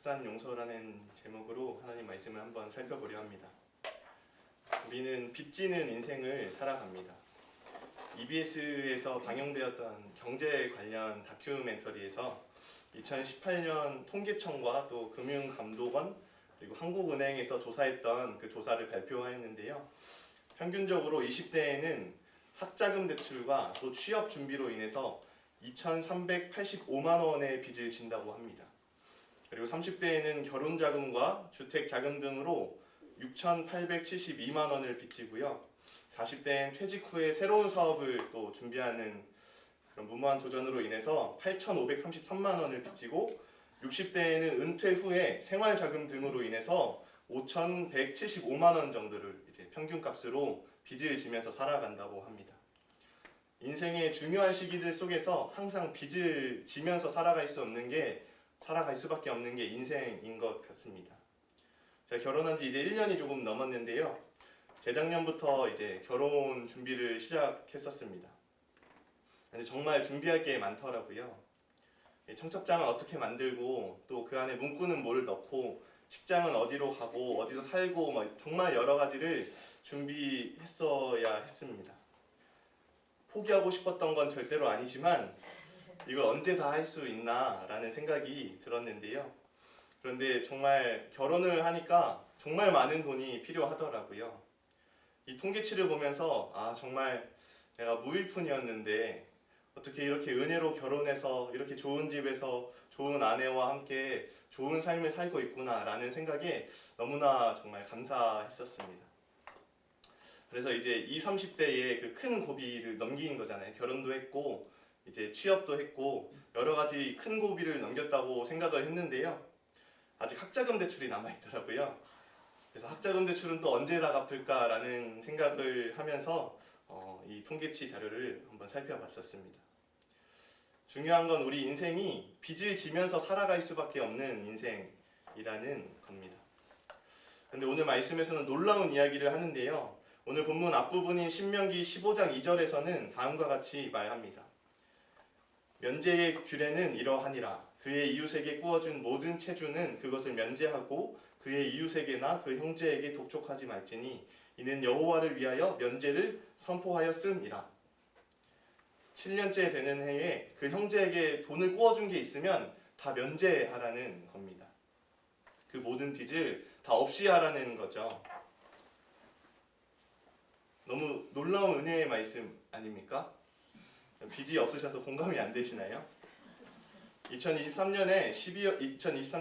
용서라는 제목으로 하나님 말씀을 한번 살펴보려 합니다. 우리는 빚지는 인생을 살아갑니다. EBS에서 방영되었던 경제 관련 다큐멘터리에서 2018년 통계청과 또 금융감독원 그리고 한국은행에서 조사했던 그 조사를 발표하였는데요. 평균적으로 20대에는 학자금 대출과 또 취업 준비로 인해서 2,385만 원의 빚을 진다고 합니다. 그리고 30대에는 결혼자금과 주택자금 등으로 6,872만 원을 빚지고요. 40대엔 퇴직 후에 새로운 사업을 또 준비하는 그런 무모한 도전으로 인해서 8,533만 원을 빚지고 60대에는 은퇴 후에 생활자금 등으로 인해서 5,175만 원 정도를 이제 평균값으로 빚을 지면서 살아간다고 합니다. 인생의 중요한 시기들 속에서 항상 빚을 지면서 살아갈 수밖에 없는 게 인생인 것 같습니다. 제가 결혼한 지 이제 1년이 조금 넘었는데요. 재작년부터 이제 결혼 준비를 시작했었습니다. 근데 정말 준비할 게 많더라고요. 청첩장은 어떻게 만들고 또 그 안에 문구는 뭐를 넣고 식장은 어디로 가고 어디서 살고 정말 여러 가지를 준비했어야 했습니다. 포기하고 싶었던 건 절대로 아니지만 이걸 언제 다 할 수 있나 라는 생각이 들었는데요. 그런데 정말 결혼을 하니까 정말 많은 돈이 필요하더라고요. 이 통계치를 보면서 정말 내가 무일푼이었는데 어떻게 이렇게 은혜로 결혼해서 이렇게 좋은 집에서 좋은 아내와 함께 좋은 삶을 살고 있구나 라는 생각에 너무나 정말 감사했었습니다. 그래서 이제 20, 30대에 그 큰 고비를 넘긴 거잖아요. 결혼도 했고 이제 취업도 했고 여러 가지 큰 고비를 넘겼다고 생각을 했는데요. 아직 학자금 대출이 남아있더라고요. 그래서 학자금 대출은 또 언제 다 갚을까라는 생각을 하면서 이 통계치 자료를 한번 살펴봤었습니다. 중요한 건 우리 인생이 빚을 지면서 살아갈 수밖에 없는 인생이라는 겁니다. 그런데 오늘 말씀에서는 놀라운 이야기를 하는데요. 오늘 본문 앞부분인 신명기 15장 2절에서는 다음과 같이 말합니다. 면제의 규례는 이러하니라. 그의 이웃에게 꾸어준 모든 체주는 그것을 면제하고 그의 이웃에게나 그 형제에게 독촉하지 말지니 이는 여호와를 위하여 면제를 선포하였음이라. 7년째 되는 해에 그 형제에게 돈을 꾸어준 게 있으면 다 면제하라는 겁니다. 그 모든 빚을 다 없이 하라는 거죠. 너무 놀라운 은혜의 말씀 아닙니까? 빚이 없으셔서 공감이 안 되시나요? 2023년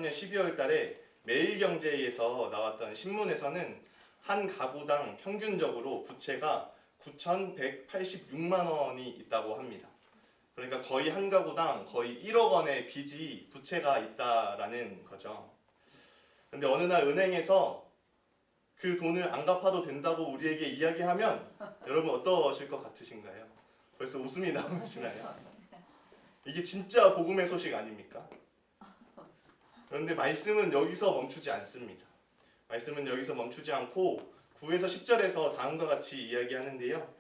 12월 달에 매일경제에서 나왔던 신문에서는 한 가구당 평균적으로 부채가 9,186만 원이 있다고 합니다. 그러니까 거의 한 가구당 거의 1억 원의 빚이 부채가 있다라는 거죠. 그런데 어느 날 은행에서 그 돈을 안 갚아도 된다고 우리에게 이야기하면 여러분 어떠실 것 같으신가요? 벌써 웃음이 나오시나요? 이게 진짜 복음의 소식 아닙니까? 그런데 말씀은 여기서 멈추지 않습니다. 말씀은 여기서 멈추지 않고 9에서 10절에서 다음과 같이 이야기하는데요.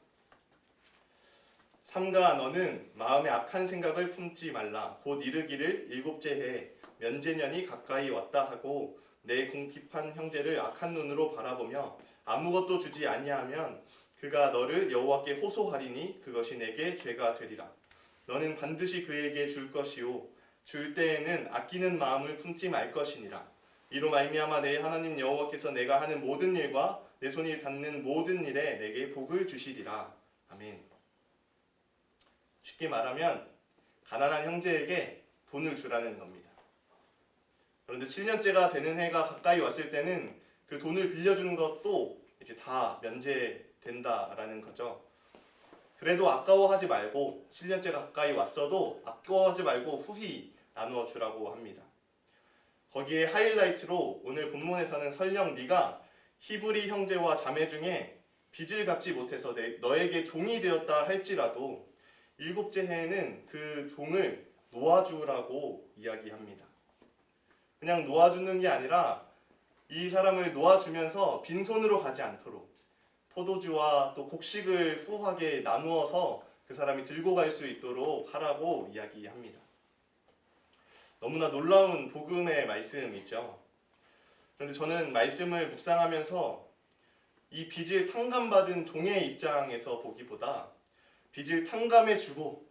삼가 너는 마음에 악한 생각을 품지 말라. 곧 이르기를 일곱째 해에 면제년이 가까이 왔다 하고 내 궁핍한 형제를 악한 눈으로 바라보며 아무것도 주지 아니하면 그가 너를 여호와께 호소하리니 그것이 내게 죄가 되리라. 너는 반드시 그에게 줄 것이요 줄 때에는 아끼는 마음을 품지 말 것이니라. 이로 말미암아 내 하나님 여호와께서 내가 하는 모든 일과 내 손이 닿는 모든 일에 내게 복을 주시리라. 아멘. 쉽게 말하면 가난한 형제에게 돈을 주라는 겁니다. 그런데 7년째가 되는 해가 가까이 왔을 때는 그 돈을 빌려주는 것도 이제 다 면제된다라는 거죠. 그래도 아까워하지 말고 7년째가 가까이 왔어도 아까워하지 말고 후히 나누어 주라고 합니다. 거기에 하이라이트로 오늘 본문에서는 설령 네가 히브리 형제와 자매 중에 빚을 갚지 못해서 너에게 종이 되었다 할지라도 일곱째 해에는 그 종을 놓아주라고 이야기합니다. 그냥 놓아주는 게 아니라 이 사람을 놓아주면서 빈손으로 가지 않도록 포도주와 또 곡식을 후하게 나누어서 그 사람이 들고 갈 수 있도록 하라고 이야기합니다. 너무나 놀라운 복음의 말씀이죠. 그런데 저는 말씀을 묵상하면서 이 빚을 탕감받은 종의 입장에서 보기보다 빚을 탕감해주고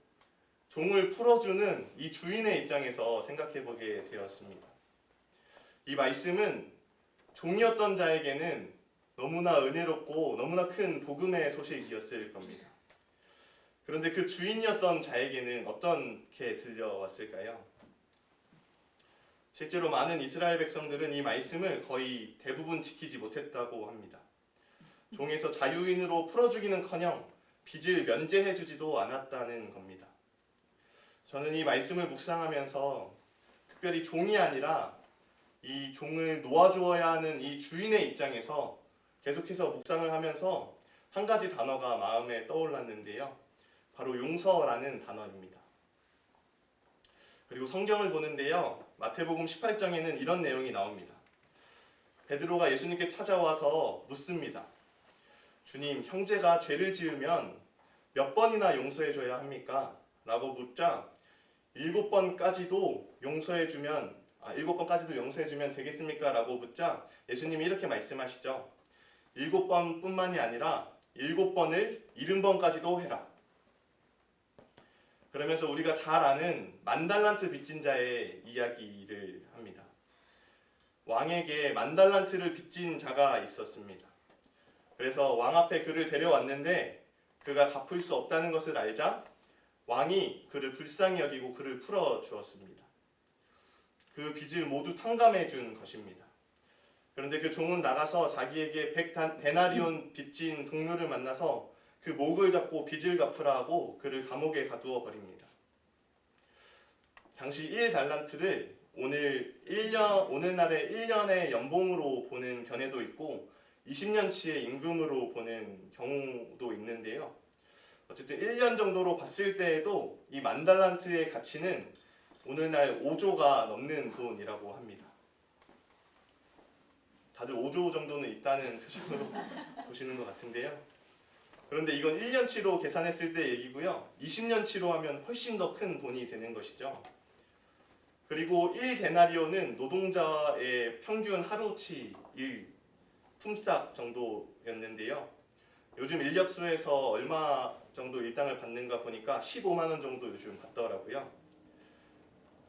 종을 풀어주는 이 주인의 입장에서 생각해보게 되었습니다. 이 말씀은 종이었던 자에게는 너무나 은혜롭고 너무나 큰 복음의 소식이었을 겁니다. 그런데 그 주인이었던 자에게는 어떻게 들려왔을까요? 실제로 많은 이스라엘 백성들은 이 말씀을 거의 대부분 지키지 못했다고 합니다. 종에서 자유인으로 풀어주기는커녕 빚을 면제해주지도 않았다는 겁니다. 저는 이 말씀을 묵상하면서 특별히 종이 아니라 이 종을 놓아주어야 하는 이 주인의 입장에서 계속해서 묵상을 하면서 한 가지 단어가 마음에 떠올랐는데요. 바로 용서라는 단어입니다. 그리고 성경을 보는데요. 마태복음 18장에는 이런 내용이 나옵니다. 베드로가 예수님께 찾아와서 묻습니다. 주님, 형제가 죄를 지으면 몇 번이나 용서해줘야 합니까? 라고 묻자 7번까지도 용서해주면 되겠습니까? 라고 묻자 예수님이 이렇게 말씀하시죠. 7번뿐만이 아니라 7번을 70번까지도 해라. 그러면서 우리가 잘 아는 만달란트 빚진 자의 이야기를 합니다. 왕에게 만달란트를 빚진 자가 있었습니다. 그래서 왕 앞에 그를 데려왔는데 그가 갚을 수 없다는 것을 알자 왕이 그를 불쌍히 여기고 그를 풀어주었습니다. 그 빚을 모두 탕감해 준 것입니다. 그런데 그 종은 나가서 자기에게 100데나리온 빚진 동료를 만나서 그 목을 잡고 빚을 갚으라 하고 그를 감옥에 가두어 버립니다. 당시 1달란트를 오늘날의 1년의 연봉으로 보는 견해도 있고 20년치의 임금으로 보는 경우도 있는데요. 어쨌든 1년 정도로 봤을 때에도 이 만달란트의 가치는 오늘날 5조가 넘는 돈이라고 합니다. 다들 5조 정도는 있다는 표정으로 보시는 것 같은데요. 그런데 이건 1년치로 계산했을 때 얘기고요. 20년치로 하면 훨씬 더 큰 돈이 되는 것이죠. 그리고 1데나리온은 노동자의 평균 하루치 품삯 정도였는데요. 요즘 인력수에서 얼마 정도 일당을 받는가 보니까 15만 원 정도 요즘 받더라고요.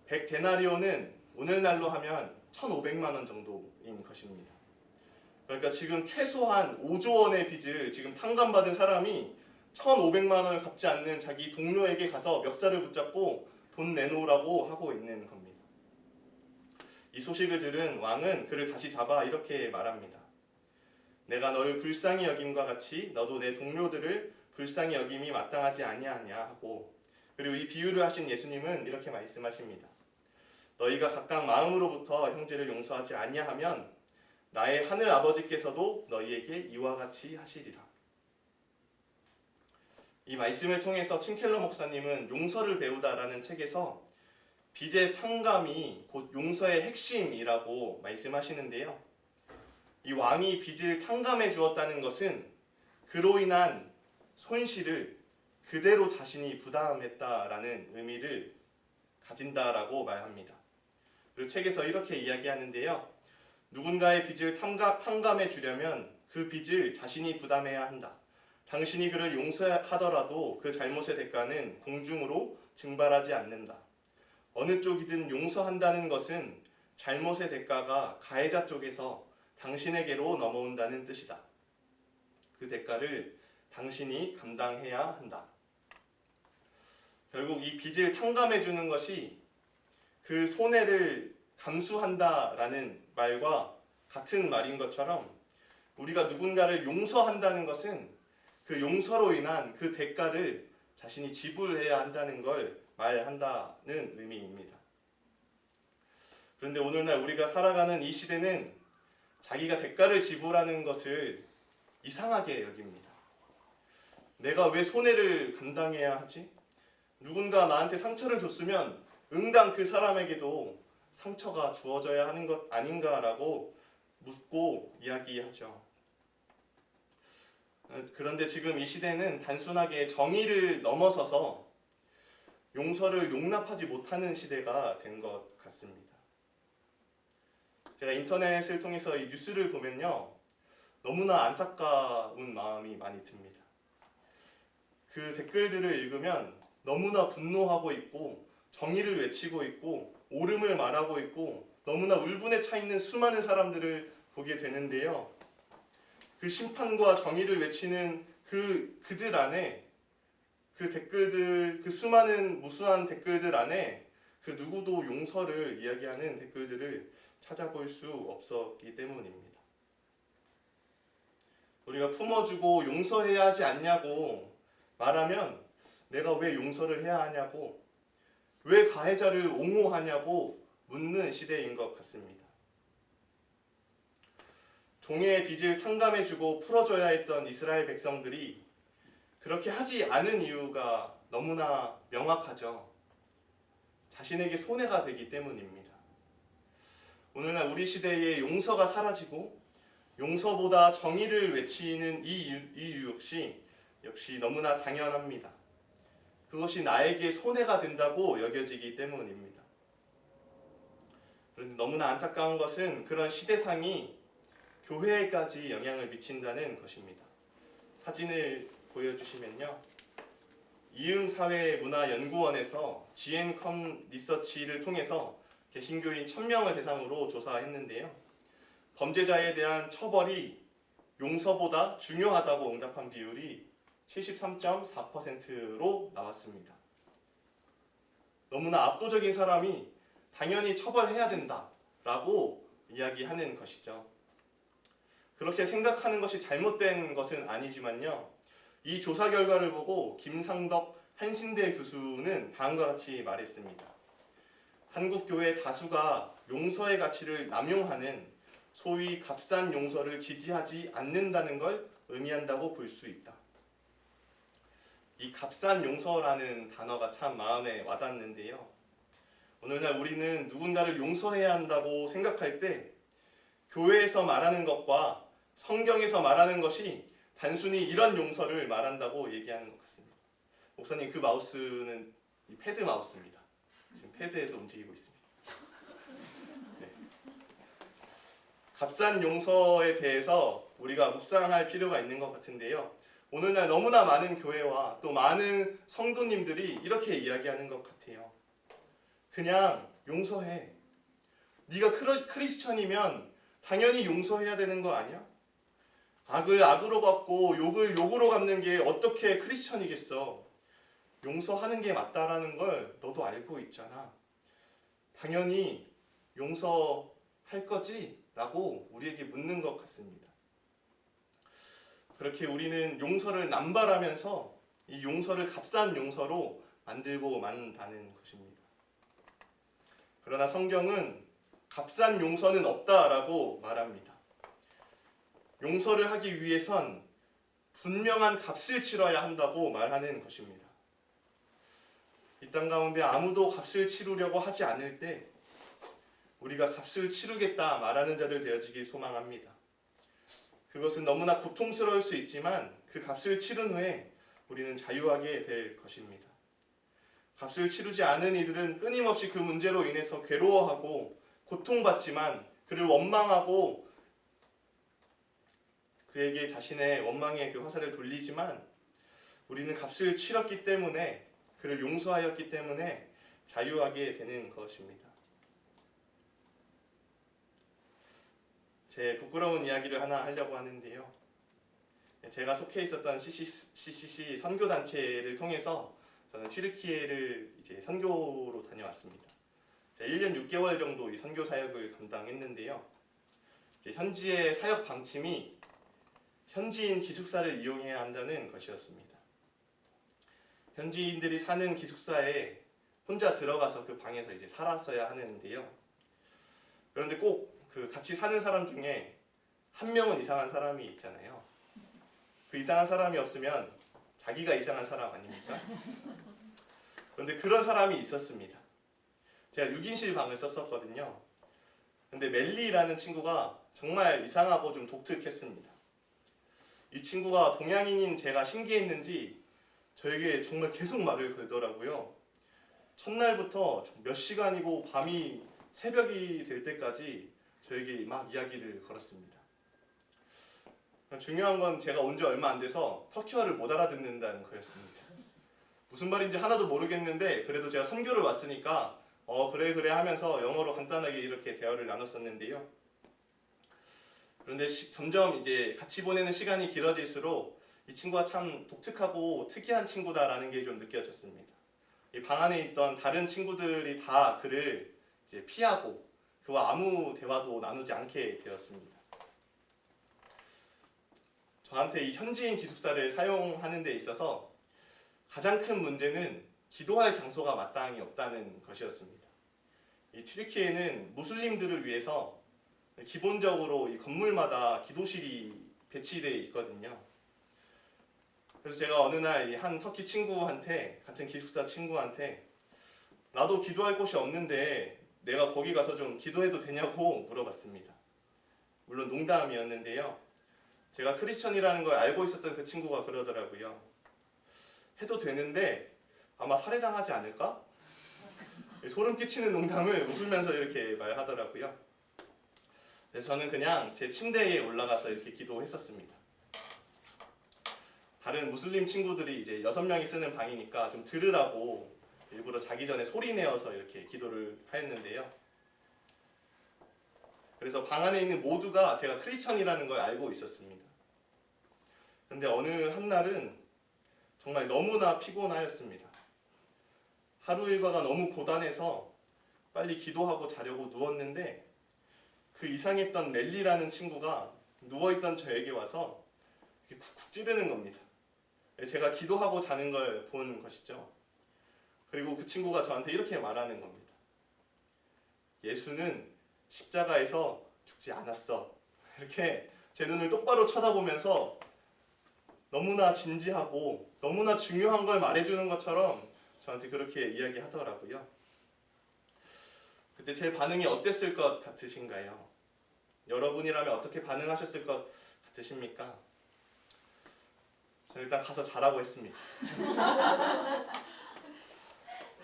100데나리온은 오늘날로 하면 1,500만 원 정도인 것입니다. 그러니까 지금 최소한 5조 원의 빚을 지금 탕감받은 사람이 1,500만 원을 갚지 않는 자기 동료에게 가서 멱살을 붙잡고 돈 내놓으라고 하고 있는 겁니다. 이 소식을 들은 왕은 그를 다시 잡아 이렇게 말합니다. 내가 너를 불쌍히 여김과 같이 너도 내 동료들을 불쌍히 여김이 마땅하지 아니하냐 하고, 그리고 이 비유를 하신 예수님은 이렇게 말씀하십니다. 너희가 각각 마음으로부터 형제를 용서하지 아니하면 나의 하늘 아버지께서도 너희에게 이와 같이 하시리라. 이 말씀을 통해서 팀 켈러 목사님은 용서를 배우다라는 책에서 빚의 탕감이 곧 용서의 핵심이라고 말씀하시는데요. 이 왕이 빚을 탕감해 주었다는 것은 그로 인한 손실을 그대로 자신이 부담했다라는 의미를 가진다라고 말합니다. 그리고 책에서 이렇게 이야기하는데요. 누군가의 빚을 탕감해 주려면 그 빚을 자신이 부담해야 한다. 당신이 그를 용서하더라도 그 잘못의 대가는 공중으로 증발하지 않는다. 어느 쪽이든 용서한다는 것은 잘못의 대가가 가해자 쪽에서 당신에게로 넘어온다는 뜻이다. 그 대가를 당신이 감당해야 한다. 결국 이 빚을 탕감해 주는 것이 그 손해를 감수한다라는 말과 같은 말인 것처럼 우리가 누군가를 용서한다는 것은 그 용서로 인한 그 대가를 자신이 지불해야 한다는 걸 말한다는 의미입니다. 그런데 오늘날 우리가 살아가는 이 시대는 자기가 대가를 지불하는 것을 이상하게 여깁니다. 내가 왜 손해를 감당해야 하지? 누군가 나한테 상처를 줬으면 응당 그 사람에게도 상처가 주어져야 하는 것 아닌가라고 묻고 이야기하죠. 그런데 지금 이 시대는 단순하게 정의를 넘어서서 용서를 용납하지 못하는 시대가 된 것 같습니다. 제가 인터넷을 통해서 이 뉴스를 보면요, 너무나 안타까운 마음이 많이 듭니다. 그 댓글들을 읽으면 너무나 분노하고 있고 정의를 외치고 있고 옳음을 말하고 있고 너무나 울분에 차 있는 수많은 사람들을 보게 되는데요. 그 심판과 정의를 외치는 그들 안에, 그 댓글들, 그 수많은 무수한 댓글들 안에 그 누구도 용서를 이야기하는 댓글들을 찾아볼 수 없었기 때문입니다. 우리가 품어주고 용서해야 하지 않냐고 말하면 내가 왜 용서를 해야 하냐고, 왜 가해자를 옹호하냐고 묻는 시대인 것 같습니다. 종의 빚을 탕감해주고 풀어줘야 했던 이스라엘 백성들이 그렇게 하지 않은 이유가 너무나 명확하죠. 자신에게 손해가 되기 때문입니다. 오늘날 우리 시대에 용서가 사라지고 용서보다 정의를 외치는 이 이유 역시 너무나 당연합니다. 그것이 나에게 손해가 된다고 여겨지기 때문입니다. 그런데 너무나 안타까운 것은 그런 시대상이 교회에까지 영향을 미친다는 것입니다. 사진을 보여주시면요, 이응사회문화연구원에서 GNCOM 리서치를 통해서 개신교인 1000명을 대상으로 조사했는데요, 범죄자에 대한 처벌이 용서보다 중요하다고 응답한 비율이 73.4%로 나왔습니다. 너무나 압도적인 사람이 당연히 처벌해야 된다라고 이야기하는 것이죠. 그렇게 생각하는 것이 잘못된 것은 아니지만요, 이 조사 결과를 보고 김상덕 한신대 교수는 다음과 같이 말했습니다. 한국 교회 다수가 용서의 가치를 남용하는 소위 값싼 용서를 지지하지 않는다는 걸 의미한다고 볼 수 있다. 이 값싼 용서라는 단어가 참 마음에 와닿는데요. 오늘날 우리는 누군가를 용서해야 한다고 생각할 때 교회에서 말하는 것과 성경에서 말하는 것이 단순히 이런 용서를 말한다고 얘기하는 것 같습니다. 목사님, 그 마우스는 이 패드 마우스입니다. 지금 패드에서 움직이고 있습니다. 네. 값싼 용서에 대해서 우리가 묵상할 필요가 있는 것 같은데요. 오늘날 너무나 많은 교회와 또 많은 성도님들이 이렇게 이야기하는 것 같아요. 그냥 용서해. 네가 크리스천이면 당연히 용서해야 되는 거 아니야? 악을 악으로 갚고 욕을 욕으로 갚는 게 어떻게 크리스천이겠어? 용서하는 게 맞다라는 걸 너도 알고 있잖아. 당연히 용서할 거지? 라고 우리에게 묻는 것 같습니다. 그렇게 우리는 용서를 남발하면서 이 용서를 값싼 용서로 만들고 만다는 것입니다. 그러나 성경은 값싼 용서는 없다라고 말합니다. 용서를 하기 위해선 분명한 값을 치러야 한다고 말하는 것입니다. 이 땅 가운데 아무도 값을 치르려고 하지 않을 때 우리가 값을 치르겠다 말하는 자들 되어지길 소망합니다. 그것은 너무나 고통스러울 수 있지만 그 값을 치른 후에 우리는 자유하게 될 것입니다. 값을 치르지 않은 이들은 끊임없이 그 문제로 인해서 괴로워하고 고통받지만 그를 원망하고 그에게 자신의 원망의 그 화살을 돌리지만 우리는 값을 치렀기 때문에, 그를 용서하였기 때문에 자유하게 되는 것입니다. 제 부끄러운 이야기를 하나 하려고 하는데요. 제가 속해 있었던 CCC 선교단체를 통해서 저는 튀르키예를 이제 선교로 다녀왔습니다. 1년 6개월 정도 이 선교 사역을 감당했는데요. 이제 현지의 사역 방침이 현지인 기숙사를 이용해야 한다는 것이었습니다. 현지인들이 사는 기숙사에 혼자 들어가서 그 방에서 이제 살았어야 하는데요. 그런데 꼭 그 같이 사는 사람 중에 한 명은 이상한 사람이 있잖아요. 그 이상한 사람이 없으면 자기가 이상한 사람 아닙니까? 그런데 그런 사람이 있었습니다. 제가 6인실 방을 썼었거든요. 근데 멜리라는 친구가 정말 이상하고 좀 독특했습니다. 이 친구가 동양인인 제가 신기했는지 저에게 정말 계속 말을 걸더라고요. 첫날부터 몇 시간이고 밤이 새벽이 될 때까지 저에게 막 이야기를 걸었습니다. 중요한 건 제가 온 지 얼마 안 돼서 터키어를 못 알아듣는다는 거였습니다. 무슨 말인지 하나도 모르겠는데 그래도 제가 선교를 왔으니까 그래 하면서 영어로 간단하게 이렇게 대화를 나눴었는데요. 그런데 점점 이제 같이 보내는 시간이 길어질수록 이 친구가 참 독특하고 특이한 친구다라는 게 좀 느껴졌습니다. 이 방 안에 있던 다른 친구들이 다 그를 이제 피하고 그와 아무 대화도 나누지 않게 되었습니다. 저한테 이 현지인 기숙사를 사용하는 데 있어서 가장 큰 문제는 기도할 장소가 마땅히 없다는 것이었습니다. 이 튀르키예는 무슬림들을 위해서 기본적으로 이 건물마다 기도실이 배치되어 있거든요. 그래서 제가 어느 날 한 터키 친구한테, 같은 기숙사 친구한테 나도 기도할 곳이 없는데 내가 거기 가서 좀 기도해도 되냐고 물어봤습니다. 물론 농담이었는데요. 제가 크리스천이라는 걸 알고 있었던 그 친구가 그러더라고요. 해도 되는데 아마 살해당하지 않을까? 소름 끼치는 농담을 웃으면서 이렇게 말하더라고요. 그래서 저는 그냥 제 침대에 올라가서 이렇게 기도했었습니다. 다른 무슬림 친구들이 이제 6명이 쓰는 방이니까 좀 들으라고 일부러 자기 전에 소리 내어서 이렇게 기도를 하였는데요. 그래서 방 안에 있는 모두가 제가 크리스천이라는 걸 알고 있었습니다. 그런데 어느 한날은 정말 너무나 피곤하였습니다. 하루 일과가 너무 고단해서 빨리 기도하고 자려고 누웠는데 그 이상했던 랠리라는 친구가 누워있던 저에게 와서 쿡쿡 찌르는 겁니다. 제가 기도하고 자는 걸 본 것이죠. 그리고 그 친구가 저한테 이렇게 말하는 겁니다. 예수는 십자가에서 죽지 않았어. 이렇게 제 눈을 똑바로 쳐다보면서 너무나 진지하고 너무나 중요한 걸 말해주는 것처럼 저한테 그렇게 이야기하더라고요. 그때 제 반응이 어땠을 것 같으신가요? 여러분이라면 어떻게 반응하셨을 것 같으십니까? 저는 일단 가서 자라고 했습니다.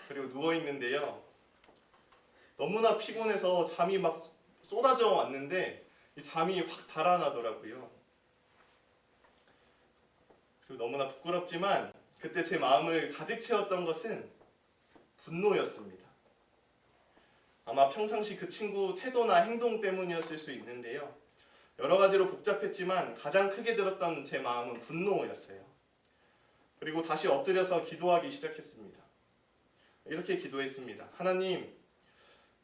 그리고 누워있는데요. 너무나 피곤해서 잠이 막 쏟아져 왔는데 이 잠이 확 달아나더라고요. 그리고 너무나 부끄럽지만 그때 제 마음을 가득 채웠던 것은 분노였습니다. 아마 평상시 그 친구 태도나 행동 때문이었을 수 있는데요. 여러 가지로 복잡했지만 가장 크게 들었던 제 마음은 분노였어요. 그리고 다시 엎드려서 기도하기 시작했습니다. 이렇게 기도했습니다. 하나님,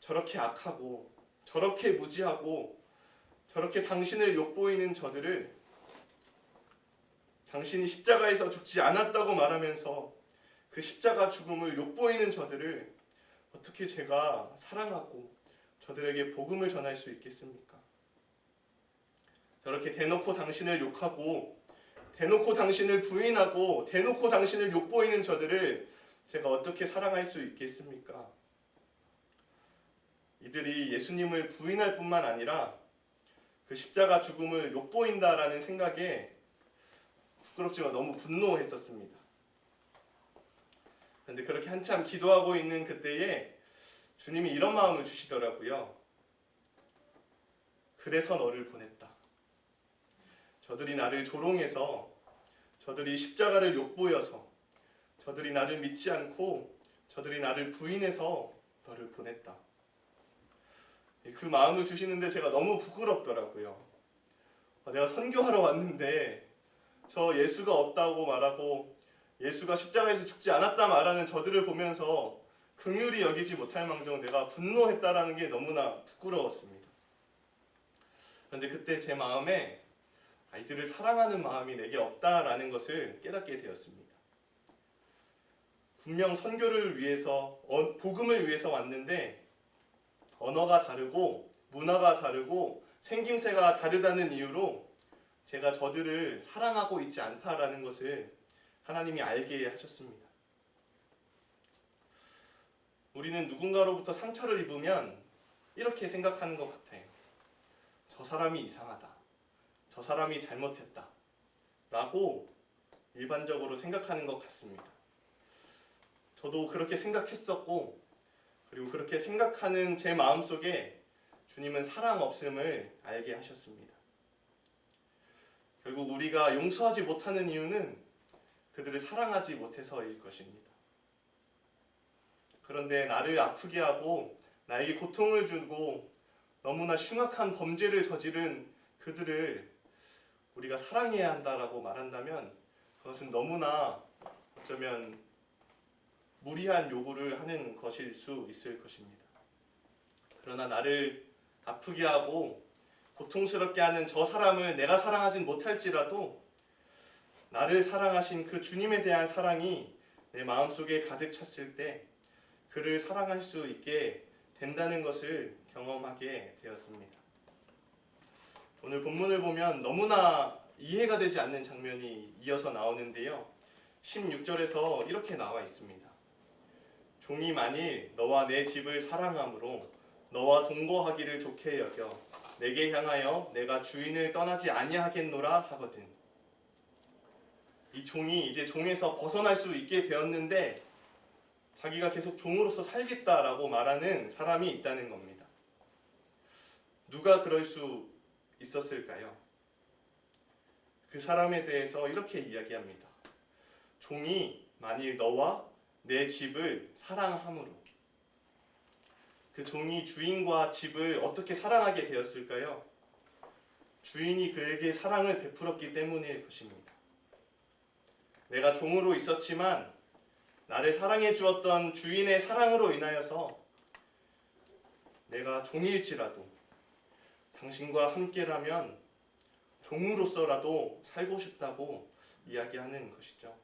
저렇게 악하고 저렇게 무지하고 저렇게 당신을 욕보이는 저들을 당신이 십자가에서 죽지 않았다고 말하면서 그 십자가 죽음을 욕보이는 저들을 어떻게 제가 사랑하고 저들에게 복음을 전할 수 있겠습니까? 저렇게 대놓고 당신을 욕하고 대놓고 당신을 부인하고 대놓고 당신을 욕보이는 저들을 제가 어떻게 사랑할 수 있겠습니까? 이들이 예수님을 부인할 뿐만 아니라 그 십자가 죽음을 욕보인다라는 생각에 부끄럽지만 너무 분노했었습니다. 그런데 그렇게 한참 기도하고 있는 그때에 주님이 이런 마음을 주시더라고요. 그래서 너를 보냈다. 저들이 나를 조롱해서 저들이 십자가를 욕보여서 저들이 나를 믿지 않고 저들이 나를 부인해서 너를 보냈다. 그 마음을 주시는데 제가 너무 부끄럽더라고요. 내가 선교하러 왔는데 저 예수가 없다고 말하고 예수가 십자가에서 죽지 않았다 말하는 저들을 보면서 긍휼히 여기지 못할 망정 내가 분노했다라는 게 너무나 부끄러웠습니다. 그런데 그때 제 마음에 아이들을 사랑하는 마음이 내게 없다라는 것을 깨닫게 되었습니다. 분명 선교를 위해서 복음을 위해서 왔는데 언어가 다르고 문화가 다르고 생김새가 다르다는 이유로 제가 저들을 사랑하고 있지 않다라는 것을 하나님이 알게 하셨습니다. 우리는 누군가로부터 상처를 입으면 이렇게 생각하는 것 같아요. 저 사람이 이상하다. 저 사람이 잘못했다. 라고 일반적으로 생각하는 것 같습니다. 저도 그렇게 생각했었고, 그리고 그렇게 생각하는 제 마음속에 주님은 사랑 없음을 알게 하셨습니다. 결국 우리가 용서하지 못하는 이유는 그들을 사랑하지 못해서일 것입니다. 그런데 나를 아프게 하고 나에게 고통을 주고 너무나 흉악한 범죄를 저지른 그들을 우리가 사랑해야 한다라고 말한다면 그것은 너무나 어쩌면 무리한 요구를 하는 것일 수 있을 것입니다. 그러나 나를 아프게 하고 고통스럽게 하는 저 사람을 내가 사랑하진 못할지라도 나를 사랑하신 그 주님에 대한 사랑이 내 마음속에 가득 찼을 때 그를 사랑할 수 있게 된다는 것을 경험하게 되었습니다. 오늘 본문을 보면 너무나 이해가 되지 않는 장면이 이어서 나오는데요. 16절에서 이렇게 나와 있습니다. 종이 만일 너와 내 집을 사랑함으로 너와 동거하기를 좋게 여겨 내게 향하여 내가 주인을 떠나지 아니하겠노라 하거든. 이 종이 이제 종에서 벗어날 수 있게 되었는데 자기가 계속 종으로서 살겠다라고 말하는 사람이 있다는 겁니다. 누가 그럴 수 있었을까요? 그 사람에 대해서 이렇게 이야기합니다. 종이 만일 너와 내 집을 사랑함으로. 그 종이 주인과 집을 어떻게 사랑하게 되었을까요? 주인이 그에게 사랑을 베풀었기 때문일 것입니다. 내가 종으로 있었지만 나를 사랑해 주었던 주인의 사랑으로 인하여서 내가 종일지라도 당신과 함께라면 종으로서라도 살고 싶다고 이야기하는 것이죠.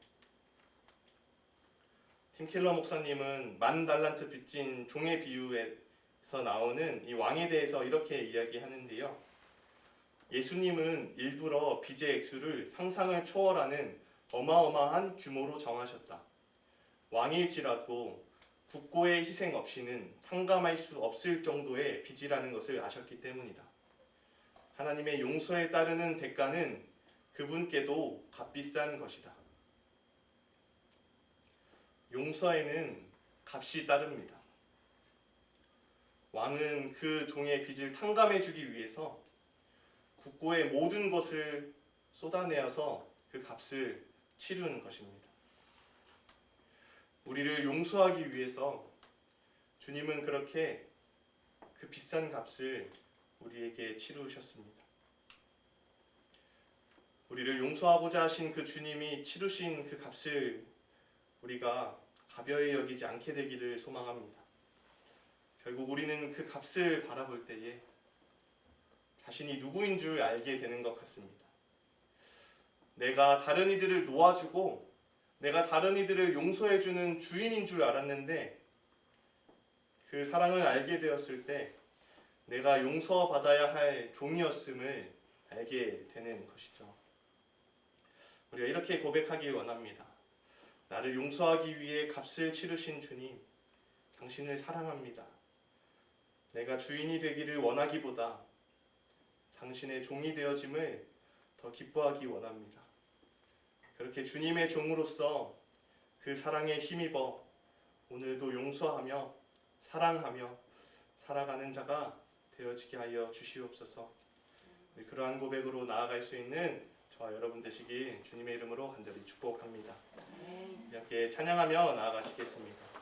팀 켈러 목사님은 10,000달란트 빚진 종의 비유에서 나오는 이 왕에 대해서 이렇게 이야기하는데요. 예수님은 일부러 빚의 액수를 상상을 초월하는 어마어마한 규모로 정하셨다. 왕일지라도 국고의 희생 없이는 탕감할 수 없을 정도의 빚이라는 것을 아셨기 때문이다. 하나님의 용서에 따르는 대가는 그분께도 값비싼 것이다. 용서에는 값이 따릅니다. 왕은 그 종의 빚을 탕감해주기 위해서 국고의 모든 것을 쏟아내어서 그 값을 치르는 것입니다. 우리를 용서하기 위해서 주님은 그렇게 그 비싼 값을 우리에게 치르셨습니다. 우리를 용서하고자 하신 그 주님이 치르신 그 값을 우리가 가벼이 여기지 않게 되기를 소망합니다. 결국 우리는 그 값을 바라볼 때에 자신이 누구인 줄 알게 되는 것 같습니다. 내가 다른 이들을 놓아주고 내가 다른 이들을 용서해주는 주인인 줄 알았는데 그 사랑을 알게 되었을 때 내가 용서받아야 할 종이었음을 알게 되는 것이죠. 우리가 이렇게 고백하기 원합니다. 나를 용서하기 위해 값을 치르신 주님, 당신을 사랑합니다. 내가 주인이 되기를 원하기보다 당신의 종이 되어짐을 더 기뻐하기 원합니다. 그렇게 주님의 종으로서 그 사랑에 힘입어 오늘도 용서하며 사랑하며 살아가는 자가 되어지게 하여 주시옵소서. 그러한 고백으로 나아갈 수 있는 저와 여러분 되시길 주님의 이름으로 간절히 축복합니다. 함께 찬양하며 나아가시겠습니다.